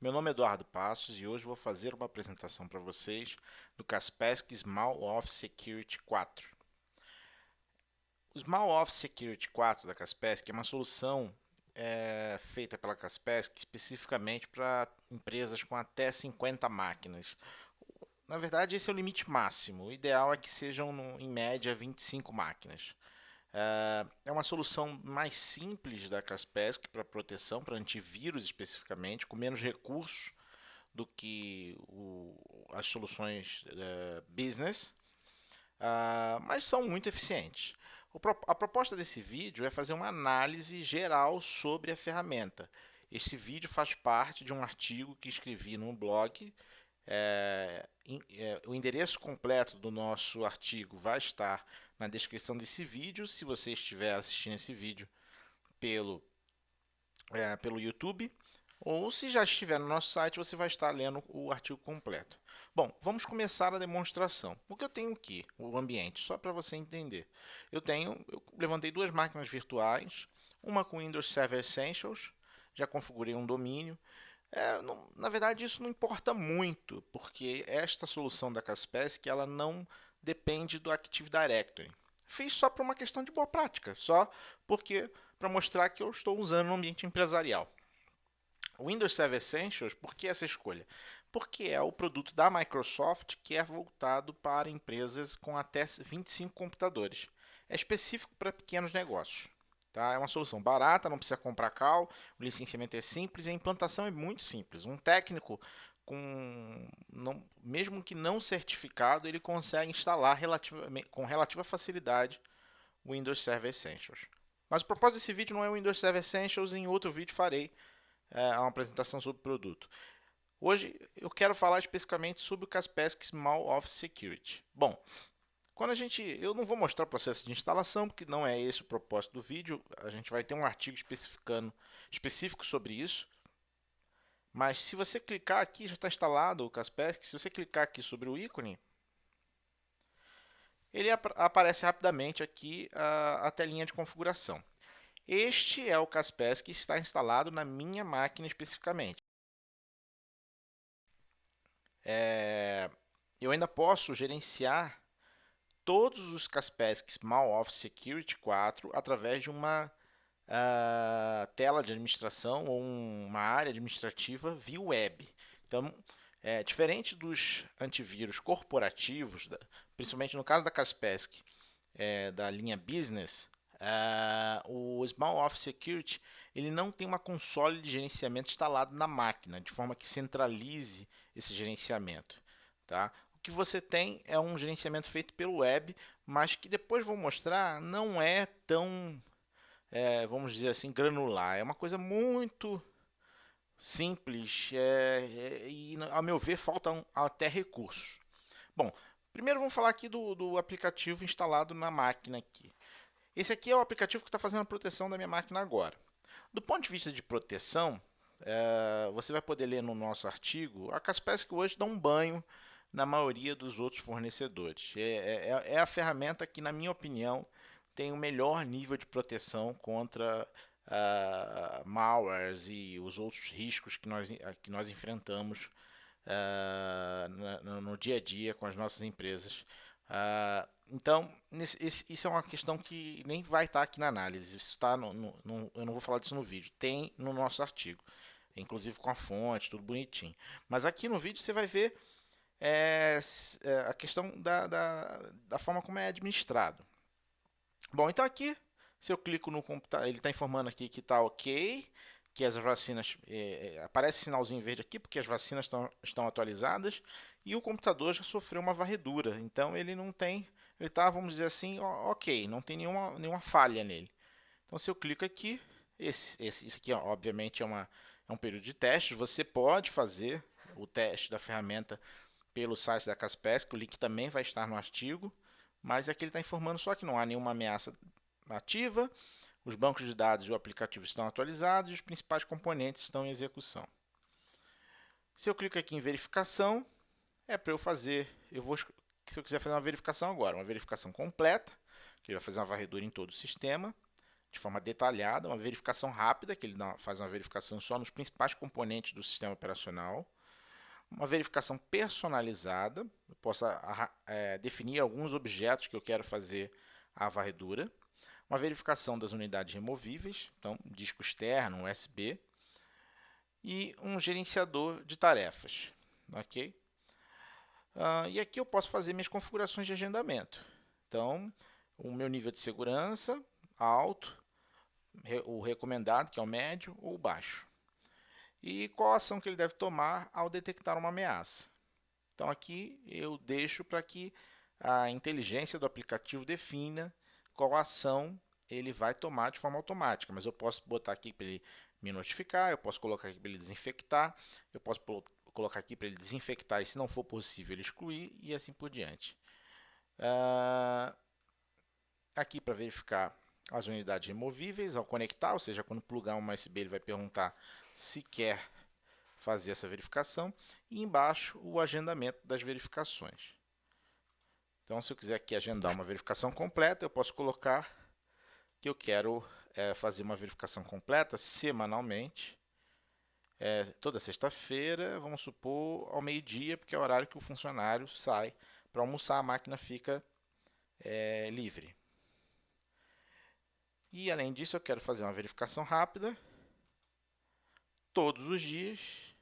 Meu nome é Eduardo Passos e hoje vou fazer uma apresentação para vocês do Kaspersky Small Office Security 4. O Small Office Security 4 da Kaspersky é uma solução feita pela Kaspersky especificamente para empresas com até 50 máquinas. Na verdade, esse é o limite máximo. O ideal é que sejam, em média, 25 máquinas. É uma solução mais simples da Kaspersky para proteção, para antivírus especificamente, com menos recursos do que as soluções business, mas são muito eficientes. A proposta desse vídeo é fazer uma análise geral sobre a ferramenta. Esse vídeo faz parte de um artigo que escrevi no blog. O endereço completo do nosso artigo vai estar na descrição desse vídeo, se você estiver assistindo esse vídeo pelo YouTube, ou se já estiver no nosso site, você vai estar lendo o artigo completo. Bom, vamos começar a demonstração. O que eu tenho aqui? O ambiente, só para você entender. Eu levantei duas máquinas virtuais, uma com Windows Server Essentials, já configurei um domínio. Na verdade, isso não importa muito, porque esta solução da Kaspersky ela não depende do Active Directory. Fiz só por uma questão de boa prática, só porque para mostrar que eu estou usando no ambiente empresarial. O Windows Server Essentials, por que essa escolha? Porque é o produto da Microsoft que é voltado para empresas com até 25 computadores. É específico para pequenos negócios. Tá? É uma solução barata, não precisa comprar cal, o licenciamento é simples e a implantação é muito simples. Um técnico, mesmo que não certificado, ele consegue instalar com relativa facilidade o Windows Server Essentials. Mas o propósito desse vídeo não é o Windows Server Essentials, em outro vídeo farei uma apresentação sobre o produto. Hoje eu quero falar especificamente sobre o Kaspersky Small Office Security. Bom, eu não vou mostrar o processo de instalação, porque não é esse o propósito do vídeo. A gente vai ter um artigo específico sobre isso. Mas se você clicar aqui, já está instalado o Kaspersky. Se você clicar aqui sobre o ícone, ele aparece rapidamente aqui a telinha de configuração. Este é o Kaspersky que está instalado na minha máquina especificamente. Eu ainda posso gerenciar todos os Kaspersky Small Office Security 4 através de uma tela de administração ou uma área administrativa via web. Então, diferente dos antivírus corporativos, principalmente no caso da Kaspersky, da linha Business, o Small Office Security ele não tem uma console de gerenciamento instalado na máquina, de forma que centralize esse gerenciamento. Tá? O que você tem é um gerenciamento feito pelo web, mas que depois vou mostrar não é tão, vamos dizer assim, granular. É uma coisa muito simples e, a meu ver, faltam até recursos. Bom, primeiro vamos falar aqui do aplicativo instalado na máquina aqui. Esse aqui é o aplicativo que está fazendo a proteção da minha máquina agora. Do ponto de vista de proteção, você vai poder ler no nosso artigo, a Kaspersky hoje dá um banho na maioria dos outros fornecedores. É a ferramenta que, na minha opinião, tem o melhor nível de proteção contra malwares e os outros riscos que nós enfrentamos no dia a dia com as nossas empresas. Então, isso é uma questão que nem vai estar aqui na análise. Isso tá eu não vou falar disso no vídeo. Tem no nosso artigo, inclusive com a fonte, tudo bonitinho. Mas aqui no vídeo você vai ver a questão da forma como é administrado. Bom, então aqui, se eu clico no computador, ele está informando aqui que está ok, que as vacinas, aparece sinalzinho verde aqui, porque as vacinas estão atualizadas, e o computador já sofreu uma varredura, então ele não tem, ele está, vamos dizer assim, ok, não tem nenhuma falha nele. Então se eu clico aqui, isso aqui obviamente é um período de testes, você pode fazer o teste da ferramenta pelo site da Kaspersky, o link também vai estar no artigo, mas aqui ele está informando só que não há nenhuma ameaça ativa, os bancos de dados e o aplicativo estão atualizados e os principais componentes estão em execução. Se eu clico aqui em verificação, é para eu fazer, se eu quiser fazer uma verificação agora, uma verificação completa, que vai fazer uma varredura em todo o sistema, de forma detalhada, uma verificação rápida, que ele faz uma verificação só nos principais componentes do sistema operacional, uma verificação personalizada, eu posso definir alguns objetos que eu quero fazer a varredura, uma verificação das unidades removíveis, então disco externo, USB, e um gerenciador de tarefas, ok? E aqui eu posso fazer minhas configurações de agendamento. Então, o meu nível de segurança, alto, o recomendado, que é o médio, ou o baixo. E qual a ação que ele deve tomar ao detectar uma ameaça. Então, aqui eu deixo para que a inteligência do aplicativo defina qual ação ele vai tomar de forma automática. Mas eu posso botar aqui para ele me notificar, eu posso colocar aqui para ele desinfectar, eu posso colocar aqui para ele desinfectar e, se não for possível, ele excluir e assim por diante. Aqui para verificar as unidades removíveis ao conectar, ou seja, quando plugar um USB ele vai perguntar se quer fazer essa verificação. E embaixo o agendamento das verificações. Então, se eu quiser aqui agendar uma verificação completa, eu posso colocar que eu quero fazer uma verificação completa semanalmente, toda sexta-feira, vamos supor, ao meio-dia, porque é o horário que o funcionário sai para almoçar, a máquina fica livre. E além disso, eu quero fazer uma verificação rápida todos os dias,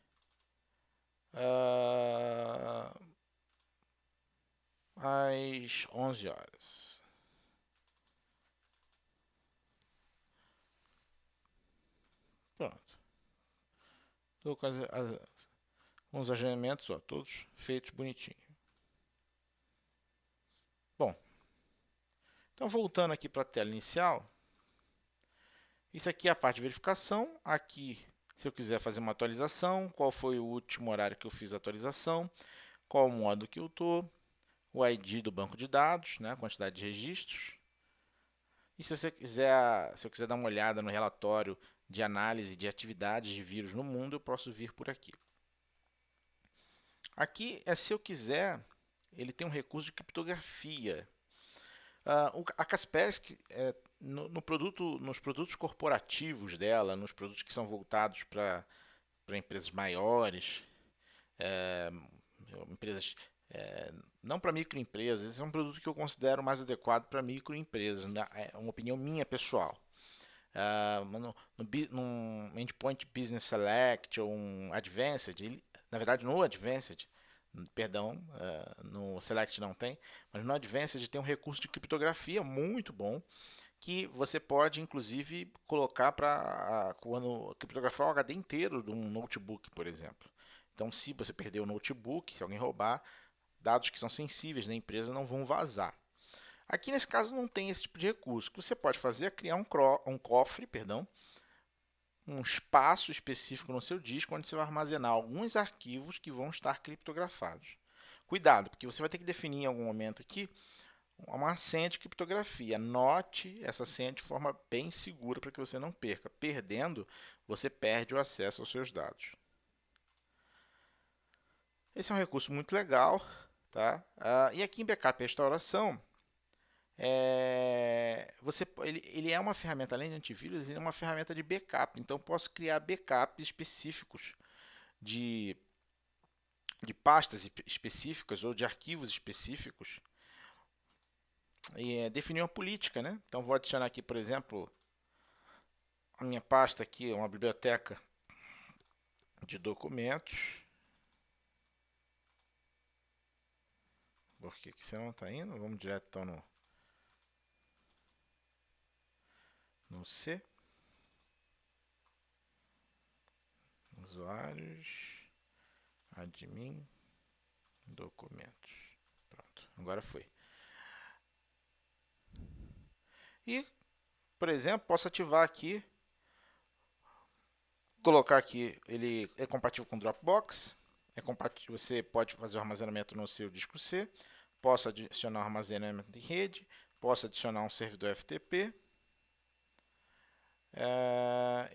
às 11 horas. Pronto. Estou com os agendamentos, ó, todos feitos bonitinho. Bom, então voltando aqui para a tela inicial, isso aqui é a parte de verificação. Aqui, se eu quiser fazer uma atualização, qual foi o último horário que eu fiz a atualização, qual o modo que eu estou, o ID do banco de dados, né, a quantidade de registros. E se eu quiser dar uma olhada no relatório de análise de atividades de vírus no mundo, eu posso vir por aqui. Aqui é se eu quiser, ele tem um recurso de criptografia. A Kaspersky, nos produtos corporativos dela, nos produtos que são voltados para empresas maiores, empresas não para microempresas, esse é um produto que eu considero mais adequado para microempresas, né? É uma opinião minha pessoal. No Endpoint Business Select ou um Advanced, na verdade no Advanced, perdão, no Select não tem, mas no Advanced tem um recurso de criptografia muito bom, que você pode inclusive colocar para quando criptografar o HD inteiro de um notebook, por exemplo. Então, se você perder o notebook, se alguém roubar, dados que são sensíveis na empresa não vão vazar. Aqui nesse caso não tem esse tipo de recurso. O que você pode fazer é criar um cofre, um espaço específico no seu disco onde você vai armazenar alguns arquivos que vão estar criptografados. Cuidado, porque você vai ter que definir em algum momento aqui uma senha de criptografia. Anote essa senha de forma bem segura para que você não perca. Perdendo, você perde o acesso aos seus dados. Esse é um recurso muito legal, tá? E aqui em Backup e Restauração, ele é uma ferramenta, além de antivírus, ele é uma ferramenta de backup. Então, eu posso criar backups específicos de pastas específicas ou de arquivos específicos e definir uma política, né? Então, vou adicionar aqui, por exemplo, a minha pasta aqui, uma biblioteca de documentos. Por que você não está indo? Vamos direto então no C. Usuários, admin, documentos. Pronto, agora foi. E, por exemplo, posso ativar aqui, colocar aqui, ele é compatível com Dropbox, você pode fazer o armazenamento no seu disco C, posso adicionar um armazenamento de rede, posso adicionar um servidor FTP,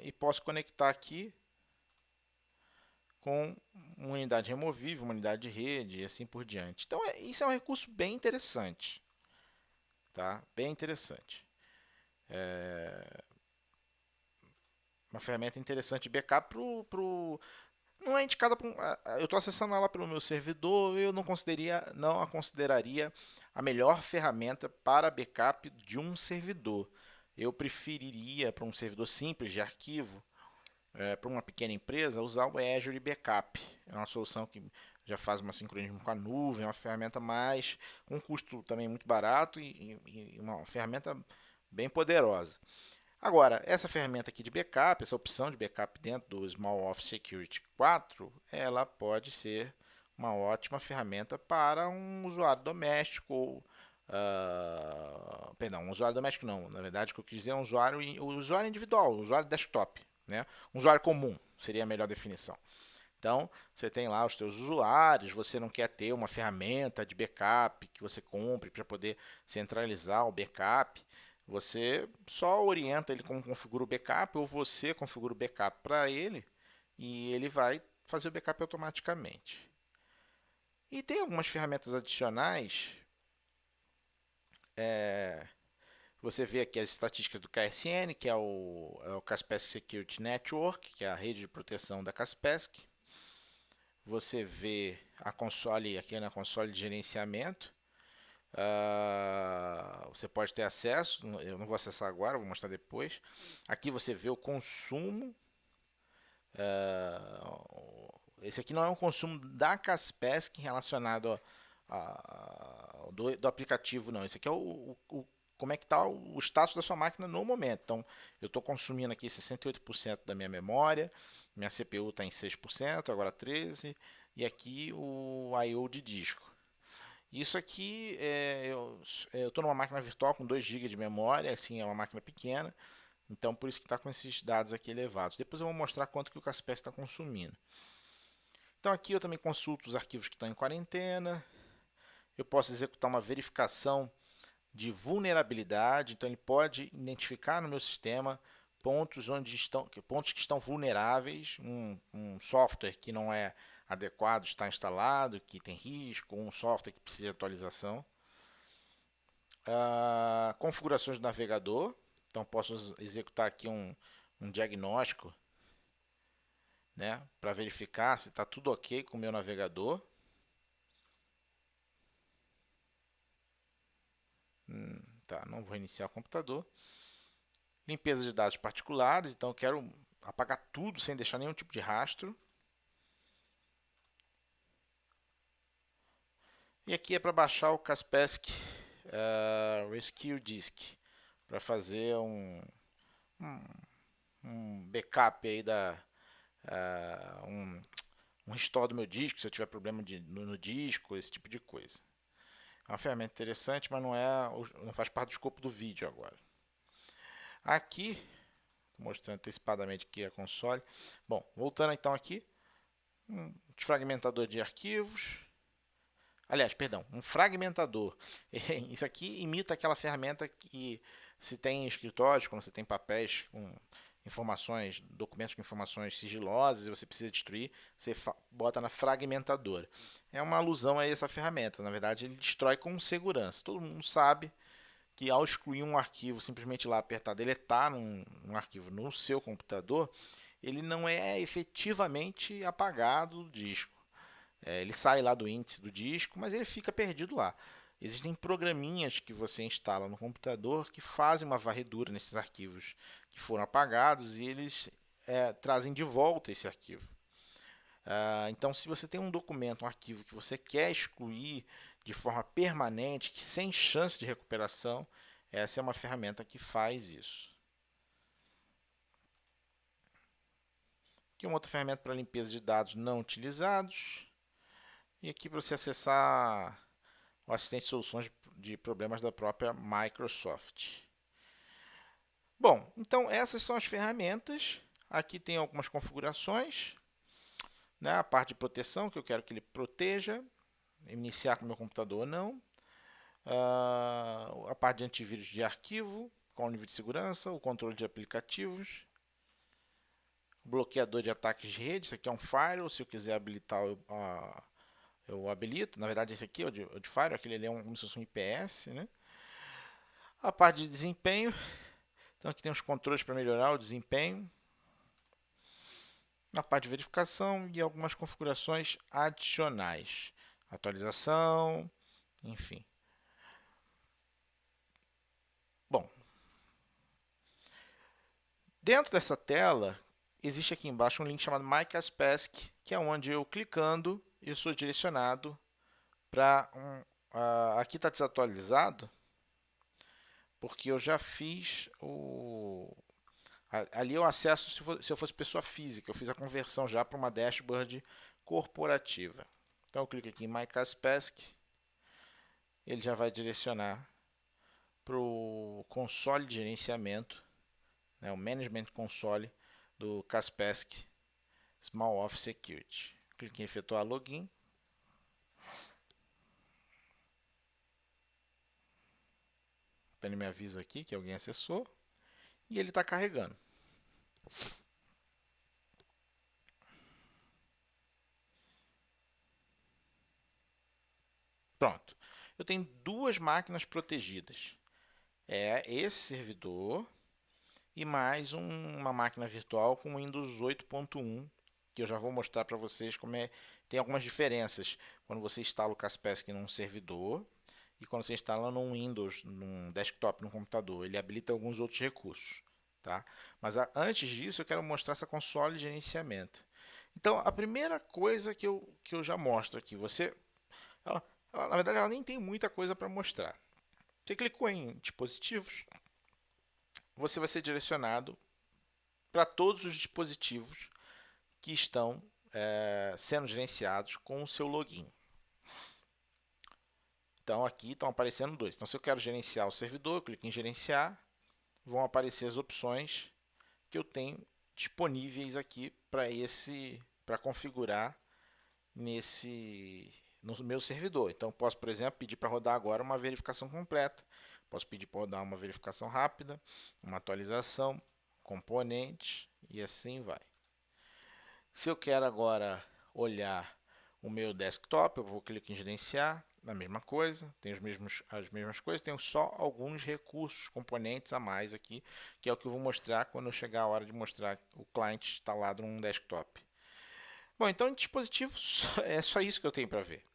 e posso conectar aqui com uma unidade removível, uma unidade de rede e assim por diante. Então, isso é um recurso bem interessante. Tá? Bem interessante. Uma ferramenta interessante de backup não é indicada para eu estou acessando ela pelo meu servidor, eu não a consideraria a melhor ferramenta para backup de um servidor. Eu preferiria para um servidor simples de arquivo, para uma pequena empresa, usar o Azure Backup. É uma solução que já faz uma sincronismo com a nuvem, é uma ferramenta mais com um custo também muito barato e uma ferramenta bem poderosa. Agora, essa ferramenta aqui de backup, essa opção de backup dentro do Small Office Security 4, ela pode ser uma ótima ferramenta para um usuário doméstico ou perdão, um usuário doméstico não, na verdade o que eu quis dizer é um usuário individual, um usuário desktop, né? Um usuário comum seria a melhor definição. Então, você tem lá os seus usuários, você não quer ter uma ferramenta de backup que você compre para poder centralizar o backup. Você só orienta ele como configura o backup ou você configura o backup para ele e ele vai fazer o backup automaticamente. E tem algumas ferramentas adicionais. Você vê aqui as estatísticas do KSN, que é o Kaspersky Security Network, que é a rede de proteção da Kaspersky. Você vê a console aqui na console de gerenciamento. Você pode ter acesso, eu não vou acessar agora, vou mostrar depois. Aqui você vê o consumo. Esse aqui não é um consumo da Kaspersky relacionado do aplicativo, não. Esse aqui é como é que está o status da sua máquina no momento. Então, eu estou consumindo aqui 68% da minha memória, minha CPU está em 6%, agora 13%, e aqui o I/O de disco. Isso aqui, eu estou numa máquina virtual com 2 GB de memória, assim, é uma máquina pequena, então por isso que está com esses dados aqui elevados. Depois eu vou mostrar quanto que o Kaspersky está consumindo. Então aqui eu também consulto os arquivos que estão em quarentena, eu posso executar uma verificação de vulnerabilidade, então ele pode identificar no meu sistema pontos que estão vulneráveis, um software que não é adequado está instalado, que tem risco, um software que precisa de atualização. Configurações do navegador, então posso executar aqui um diagnóstico, né, para verificar se está tudo ok com o meu navegador. Tá, não vou iniciar o computador. Limpeza de dados particulares, então eu quero apagar tudo sem deixar nenhum tipo de rastro. E aqui é para baixar o Kaspersky Rescue Disk, para fazer um backup aí um restore do meu disco, se eu tiver problema no disco, esse tipo de coisa. É uma ferramenta interessante, mas não faz parte do escopo do vídeo agora. Aqui, mostrando antecipadamente aqui a console. Bom, voltando então aqui, um desfragmentador de arquivos. Aliás, perdão, um fragmentador. Isso aqui imita aquela ferramenta que se tem em escritórios, quando você tem papéis com informações, documentos com informações sigilosas e você precisa destruir, você bota na fragmentadora. É uma alusão a essa ferramenta. Na verdade, ele destrói com segurança. Todo mundo sabe que ao excluir um arquivo, simplesmente lá apertar deletar um arquivo no seu computador, ele não é efetivamente apagado do disco. Ele sai lá do índice do disco, mas ele fica perdido lá. Existem programinhas que você instala no computador que fazem uma varredura nesses arquivos que foram apagados e eles trazem de volta esse arquivo. Então, se você tem um documento, um arquivo que você quer excluir de forma permanente, sem chance de recuperação, essa é uma ferramenta que faz isso. Aqui uma outra ferramenta para limpeza de dados não utilizados. E aqui para você acessar o assistente de soluções de problemas da própria Microsoft. Bom, então essas são as ferramentas. Aqui tem algumas configurações, né? A parte de proteção, que eu quero que ele proteja, iniciar com o meu computador ou não. A parte de antivírus de arquivo, qual o nível de segurança, o controle de aplicativos, bloqueador de ataques de rede, isso aqui é um firewall, se eu quiser habilitar eu habilito. Na verdade esse aqui é o de firewall, aquele ali é como se fosse um IPS, né? A parte de desempenho, Então aqui tem os controles para melhorar o desempenho. Na parte de verificação e algumas configurações adicionais. Atualização, enfim. Bom, dentro dessa tela, existe aqui embaixo um link chamado My Kaspersky, que é onde eu clicando, eu sou direcionado para aqui está desatualizado, porque eu já fiz o... Ali eu acesso se eu fosse pessoa física, eu fiz a conversão já para uma dashboard corporativa. Então eu clico aqui em My Kaspersky, ele já vai direcionar para o console de gerenciamento, né, o Management Console do Kaspersky Small Office Security. Clique em efetuar login. Ele me avisa aqui que alguém acessou e ele está carregando. Pronto. Eu tenho duas máquinas protegidas. É esse servidor e mais uma máquina virtual com Windows 8.1, que eu já vou mostrar para vocês como é. Tem algumas diferenças quando você instala o Kaspersky num servidor e quando você instala num Windows, num desktop, num computador. Ele habilita alguns outros recursos. Tá? Mas antes disso, eu quero mostrar essa console de gerenciamento. Então, a primeira coisa que eu já mostro aqui, na verdade, ela nem tem muita coisa para mostrar. Você clicou em dispositivos, você vai ser direcionado para todos os dispositivos que estão sendo gerenciados com o seu login. Então, aqui estão aparecendo dois. Então, se eu quero gerenciar o servidor, eu clico em gerenciar, vão aparecer as opções que eu tenho disponíveis aqui para configurar no meu servidor. Então, posso, por exemplo, pedir para rodar agora uma verificação completa. Posso pedir para rodar uma verificação rápida, uma atualização, componentes e assim vai. Se eu quero agora olhar o meu desktop, eu vou clicar em gerenciar, a mesma coisa, tem as mesmas coisas, tenho só alguns recursos, componentes a mais aqui, que é o que eu vou mostrar quando chegar a hora de mostrar o cliente instalado num desktop. Bom, então em dispositivo é só isso que eu tenho para ver,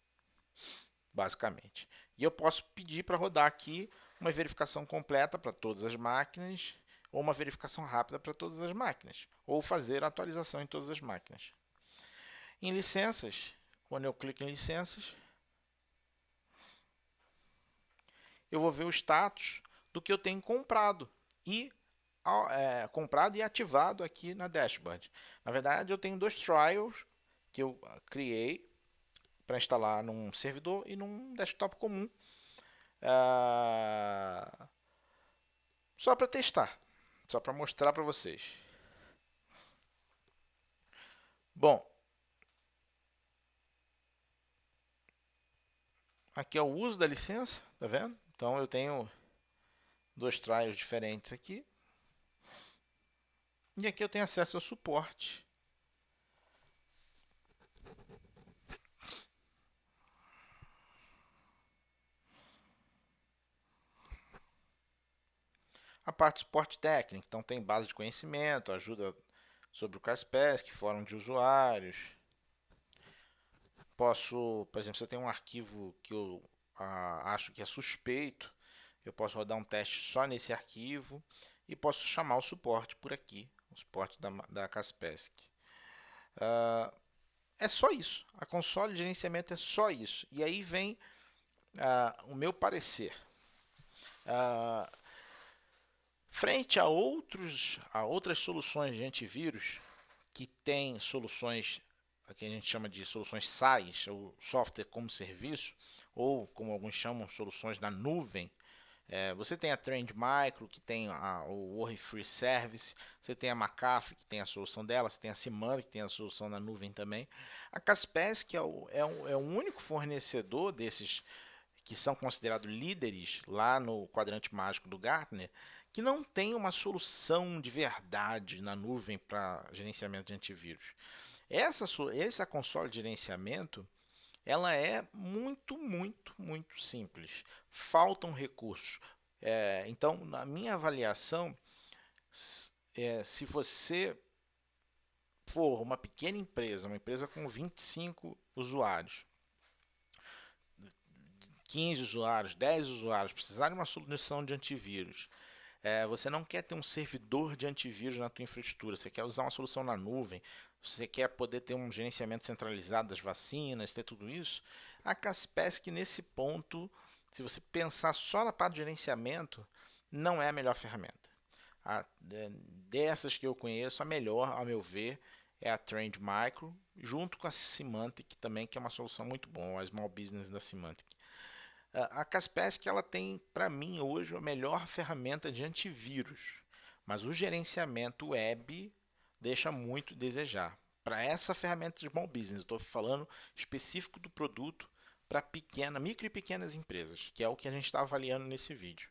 basicamente. E eu posso pedir para rodar aqui uma verificação completa para todas as máquinas, ou uma verificação rápida para todas as máquinas, ou fazer a atualização em todas as máquinas. Em licenças, quando eu clico em licenças, eu vou ver o status do que eu tenho comprado e ativado aqui na dashboard. Na verdade, eu tenho dois trials que eu criei para instalar num servidor e num desktop comum, só para testar, só para mostrar para vocês. Bom, aqui é o uso da licença, tá vendo? Então eu tenho dois trials diferentes aqui. E aqui eu tenho acesso ao suporte. A parte de suporte técnico, então tem base de conhecimento, ajuda sobre o Kaspersky, fórum de usuários. Posso, por exemplo, se eu tenho um arquivo que eu acho que é suspeito, eu posso rodar um teste só nesse arquivo e posso chamar o suporte por aqui, o suporte da Kaspersky. É só isso. A console de gerenciamento é só isso. E aí vem o meu parecer. Frente a outras soluções de antivírus que têm soluções que a gente chama de soluções SaaS, ou software como serviço, ou como alguns chamam, soluções na nuvem. Você tem a Trend Micro, que tem o Worry Free Service, você tem a McAfee, que tem a solução dela, você tem a Symantec, que tem a solução na nuvem também. A Kaspersky é o único fornecedor desses que são considerados líderes lá no quadrante mágico do Gartner, que não tem uma solução de verdade na nuvem para gerenciamento de antivírus. Essa console de gerenciamento, ela é muito, muito, muito simples. Faltam recursos. Então, na minha avaliação, Se você for uma pequena empresa, uma empresa com 25 usuários, 15 usuários, 10 usuários, precisar de uma solução de antivírus, você não quer ter um servidor de antivírus na tua infraestrutura, você quer usar uma solução na nuvem, você quer poder ter um gerenciamento centralizado das vacinas, ter tudo isso, a Kaspersky nesse ponto, se você pensar só na parte de gerenciamento, não é a melhor ferramenta. Dessas que eu conheço, a melhor, ao meu ver, é a Trend Micro, junto com a Symantec também, que é uma solução muito boa, a Small Business da Symantec. A Kaspersky ela tem, para mim, hoje a melhor ferramenta de antivírus, mas o gerenciamento web deixa muito a desejar. Para essa ferramenta de small business, estou falando específico do produto para micro e pequenas empresas, que é o que a gente está avaliando nesse vídeo.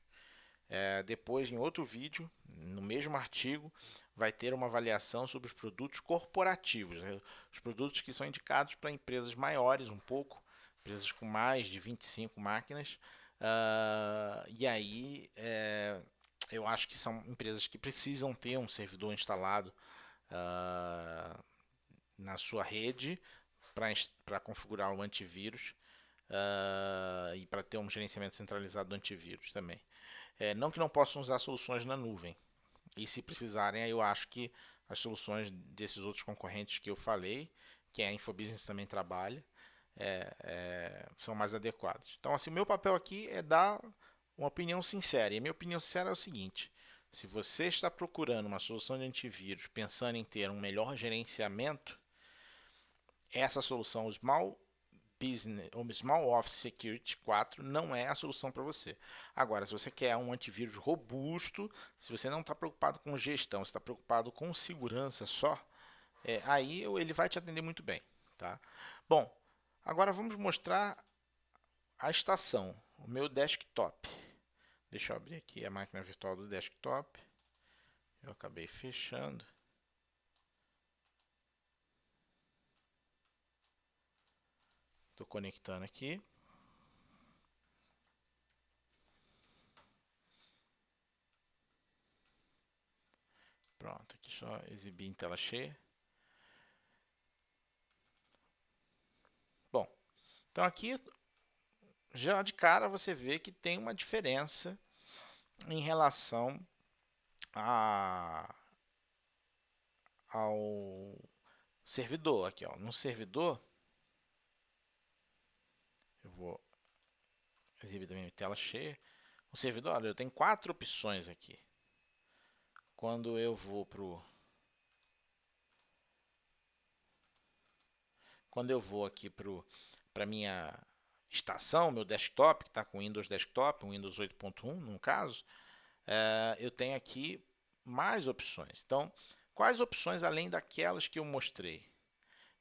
Depois, em outro vídeo, no mesmo artigo, vai ter uma avaliação sobre os produtos corporativos, né? Os produtos que são indicados para empresas maiores um pouco, empresas com mais de 25 máquinas. E aí, eu acho que são empresas que precisam ter um servidor instalado na sua rede para configurar o antivírus e para ter um gerenciamento centralizado do antivírus também. Não que não possam usar soluções na nuvem. E se precisarem, eu acho que as soluções desses outros concorrentes que eu falei, que a Infobusiness também trabalha, são mais adequadas. Então, assim, o meu papel aqui é dar uma opinião sincera. E a minha opinião sincera é o seguinte: se você está procurando uma solução de antivírus pensando em ter um melhor gerenciamento, essa solução, o Small Business, ou Small Office Security 4 não é a solução para você. Agora, se você quer um antivírus robusto, se você não está preocupado com gestão, você está preocupado com segurança só, aí ele vai te atender muito bem. Tá? Bom, agora vamos mostrar a estação, o meu desktop. Deixa eu abrir aqui a máquina virtual do desktop. Eu acabei fechando. Estou conectando aqui. Pronto, aqui só exibir em tela cheia. Bom, então aqui já de cara você vê que tem uma diferença em relação ao servidor. Aqui, ó, no servidor, eu vou exibir também em tela cheia. O servidor, olha, eu tenho 4 opções aqui. Quando eu vou aqui para minha estação, meu desktop, que está com Windows Desktop, Windows 8.1 no caso, eu tenho aqui mais opções. Então, quais opções além daquelas que eu mostrei?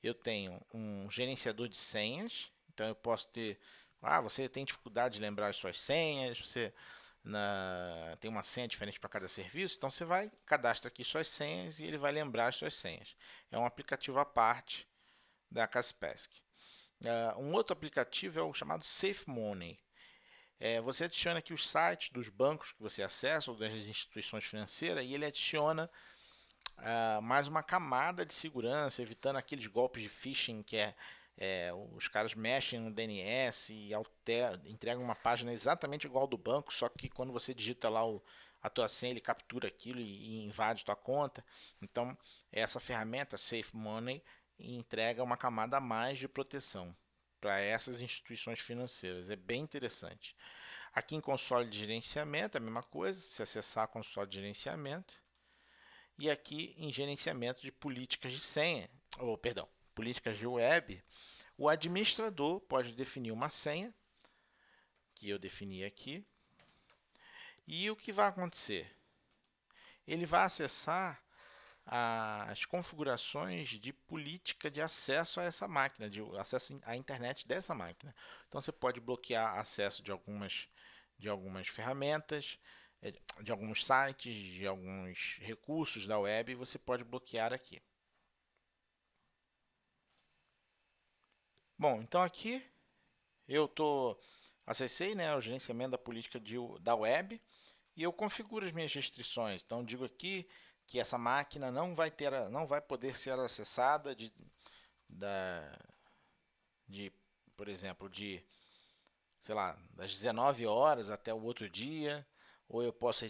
Eu tenho um gerenciador de senhas, então eu posso ter. Você tem dificuldade de lembrar as suas senhas, você tem uma senha diferente para cada serviço, então você vai, cadastra aqui suas senhas e ele vai lembrar as suas senhas. É um aplicativo à parte da Kaspersky. Um outro aplicativo é o chamado Safe Money. Você adiciona aqui os sites dos bancos que você acessa ou das instituições financeiras e ele adiciona mais uma camada de segurança, evitando aqueles golpes de phishing que os caras mexem no DNS e entregam uma página exatamente igual ao do banco, só que quando você digita lá a tua senha, ele captura aquilo e invade tua conta. Então, essa ferramenta Safe Money entrega uma camada a mais de proteção para essas instituições financeiras. É bem interessante. Aqui em console de gerenciamento, a mesma coisa, você acessar console de gerenciamento. E aqui em gerenciamento de políticas de senha, ou perdão, políticas de web, o administrador pode definir uma senha, que eu defini aqui, e o que vai acontecer? Ele vai acessar as configurações de política de acesso a essa máquina, de acesso à internet dessa máquina. Então você pode bloquear acesso de algumas ferramentas, de alguns sites, de alguns recursos da web, você pode bloquear aqui. Bom, então aqui eu acessei, né, o gerenciamento da política da web e eu configuro as minhas restrições. Então digo aqui que essa máquina não vai poder ser acessada da, de por exemplo, sei lá, das 19 horas até o outro dia, ou eu posso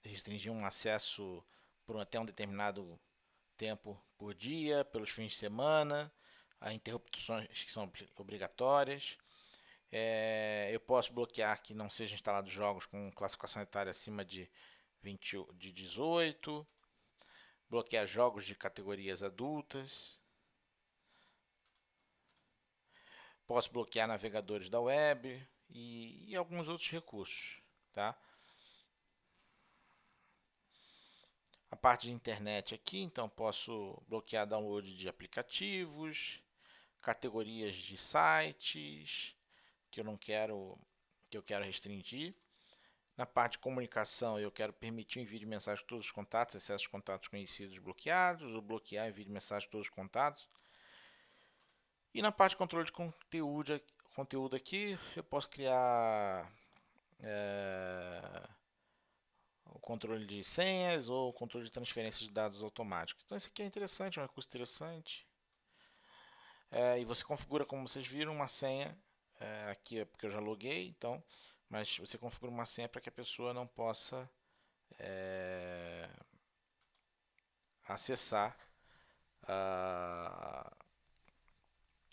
restringir um acesso por até um determinado tempo por dia, pelos fins de semana, a interrupções que são obrigatórias. Eu posso bloquear que não sejam instalados jogos com classificação etária acima de 18, bloquear jogos de categorias adultas, posso bloquear navegadores da web e alguns outros recursos, tá? A parte de internet aqui, então posso bloquear download de aplicativos, categorias de sites que eu não quero que eu quero restringir. Na parte de comunicação, eu quero permitir o envio de mensagem a todos os contatos, exceto os contatos conhecidos bloqueados, ou bloquear o envio de mensagem a todos os contatos. E na parte de controle de conteúdo aqui, eu posso criar o controle de senhas ou o controle de transferência de dados automáticos. Então, isso aqui é interessante, é um recurso interessante. E você configura, como vocês viram, uma senha. Aqui é porque eu já loguei, então, mas você configura uma senha para que a pessoa não possa acessar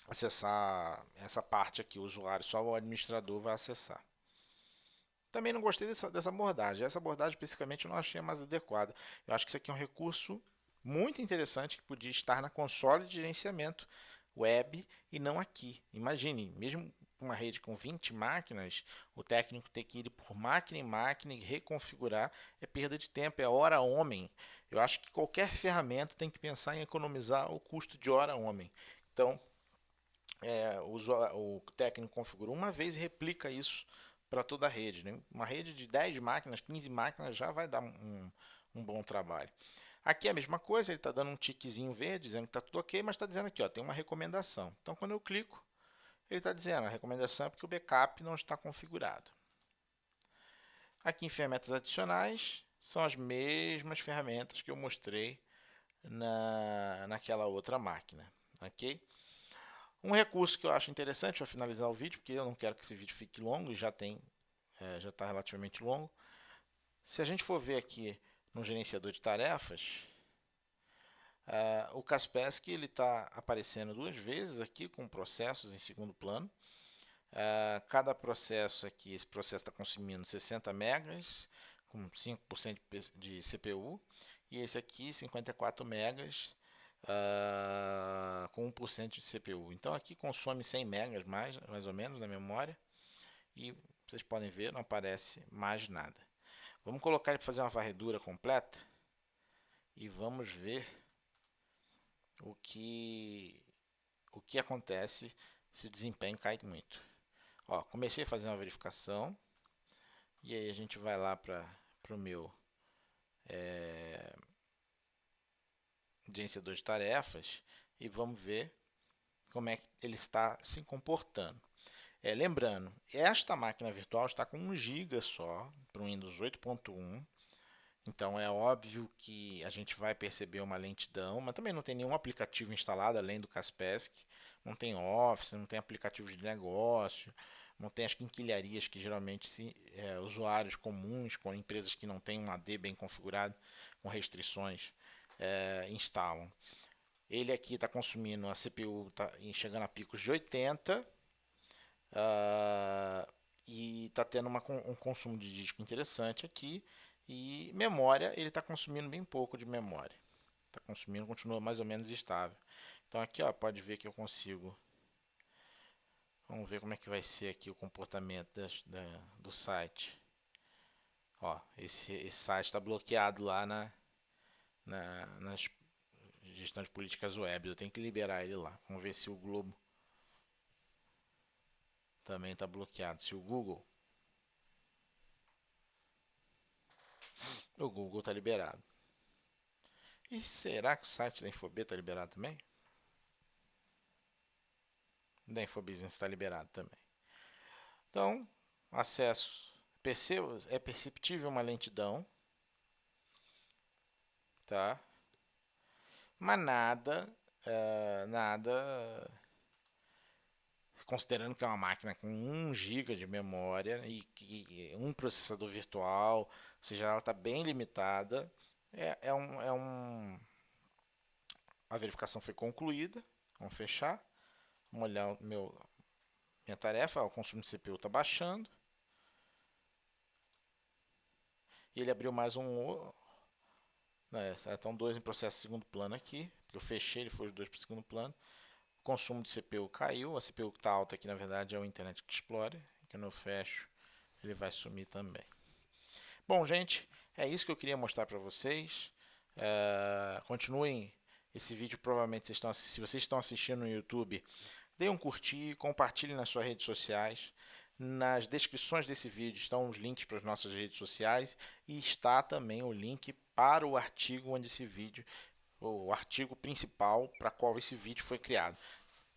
acessar essa parte aqui, o usuário, só o administrador vai acessar. Também não gostei dessa abordagem. Essa abordagem, especificamente, eu não achei a mais adequada. Eu acho que isso aqui é um recurso muito interessante que podia estar na console de gerenciamento web e não aqui. Imagine, mesmo uma rede com 20 máquinas, o técnico ter que ir por máquina em máquina e reconfigurar é perda de tempo, é hora homem. Eu acho que qualquer ferramenta tem que pensar em economizar o custo de hora homem. Então, o técnico configura uma vez e replica isso para toda a rede. Né? Uma rede de 10 máquinas, 15 máquinas já vai dar um bom trabalho. Aqui é a mesma coisa, ele está dando um tiquezinho verde, dizendo que está tudo ok, mas está dizendo aqui, ó, tem uma recomendação. Então, quando eu clico, ele está dizendo a recomendação é porque o backup não está configurado. Aqui em ferramentas adicionais, são as mesmas ferramentas que eu mostrei naquela outra máquina. Ok? Um recurso que eu acho interessante para finalizar o vídeo, porque eu não quero que esse vídeo fique longo e já está relativamente longo. Se a gente for ver aqui no gerenciador de tarefas, o Kaspersky está aparecendo duas vezes aqui com processos em segundo plano. Cada processo aqui, esse processo está consumindo 60 megas com 5% de CPU e esse aqui 54 megas com 1% de CPU. Então aqui consome 100 megas mais ou menos na memória e vocês podem ver, não aparece mais nada. Vamos colocar ele para fazer uma varredura completa e vamos ver o que acontece se o desempenho cai muito. Ó, comecei a fazer uma verificação e aí a gente vai lá para o meu gerenciador de tarefas e vamos ver como é que ele está se comportando. Lembrando, esta máquina virtual está com 1 GB só para o Windows 8.1. Então é óbvio que a gente vai perceber uma lentidão, mas também não tem nenhum aplicativo instalado além do Kaspersky. Não tem Office, não tem aplicativos de negócio, não tem as quinquilharias que geralmente usuários comuns, com empresas que não têm um AD bem configurado, com restrições, instalam. Ele aqui está consumindo, a CPU está chegando a picos de 80 e está tendo um consumo de disco interessante aqui. E memória, ele está consumindo bem pouco de memória. Está consumindo, continua mais ou menos estável. Então aqui, ó, pode ver que eu consigo. Vamos ver como é que vai ser aqui o comportamento do site. Ó, esse site está bloqueado lá nas gestão de políticas web. Eu tenho que liberar ele lá. Vamos ver se o Globo também está bloqueado. Se o Google está liberado. E será que o site da Infobit está liberado também? Da Infobusiness está liberado também. Então, acesso É perceptível uma lentidão, tá? Mas nada, considerando que é uma máquina com 1 GB de memória e um processador virtual, ou seja, ela está bem limitada. A verificação foi concluída. Vamos fechar. Vamos olhar minha tarefa. O consumo de CPU está baixando. E ele abriu mais um. Estão dois em processo de segundo plano aqui. Eu fechei, ele foi os dois para o segundo plano. O consumo de CPU caiu. A CPU que está alta aqui, na verdade, é o Internet Explorer. Quando eu fecho, ele vai sumir também. Bom, gente, é isso que eu queria mostrar para vocês. Continuem esse vídeo, provavelmente, se vocês estão assistindo no YouTube, dê um curtir, compartilhem nas suas redes sociais. Nas descrições desse vídeo estão os links para as nossas redes sociais e está também o link para o artigo onde esse vídeo, o artigo principal para qual esse vídeo foi criado.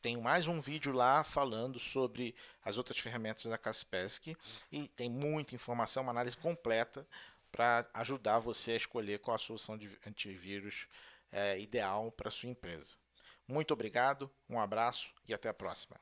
Tem mais um vídeo lá falando sobre as outras ferramentas da Kaspersky e tem muita informação, uma análise completa para ajudar você a escolher qual a solução de antivírus ideal para sua empresa. Muito obrigado, um abraço e até a próxima.